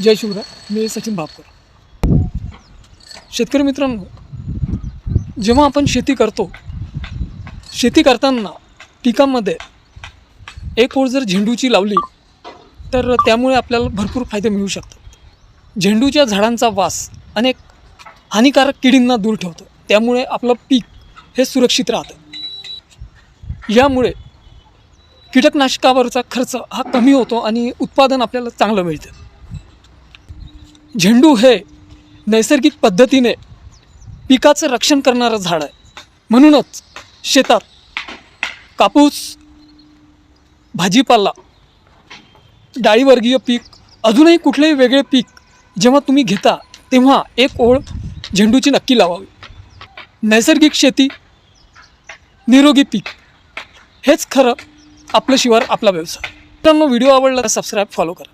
जय शिवराय. मी सचिन भापकर. शेतकरी मित्रांनो, जेव्हा आपण शेती करतो, शेती करताना पिकांमध्ये एक ओळ जर झेंडूची लावली तर त्यामुळे आपल्याला भरपूर फायदे मिळू शकतात. झेंडूच्या झाडांचा वास अनेक हानिकारक किडींना दूर ठेवतो, त्यामुळे आपलं पीक हे सुरक्षित राहतं. यामुळे कीटकनाशकावरचा खर्च हा कमी होतो आणि उत्पादन आपल्याला चांगलं मिळतं. झेंडू हे नैसर्गिक पद्धतीने पिकाचं रक्षण करणारं झाड आहे. म्हणूनच शेतात कापूस, भाजीपाला, डाळीवर्गीय पीक, अजूनही कुठलेही वेगळे पीक जेव्हा तुम्ही घेता तेव्हा एक ओळ झेंडूची नक्की लावावी. नैसर्गिक शेती, निरोगी पीक हेच खरं आपलं शिवार, आपला व्यवसाय. मित्रांनो, व्हिडिओ आवडला तर सबस्क्राईब, फॉलो करा.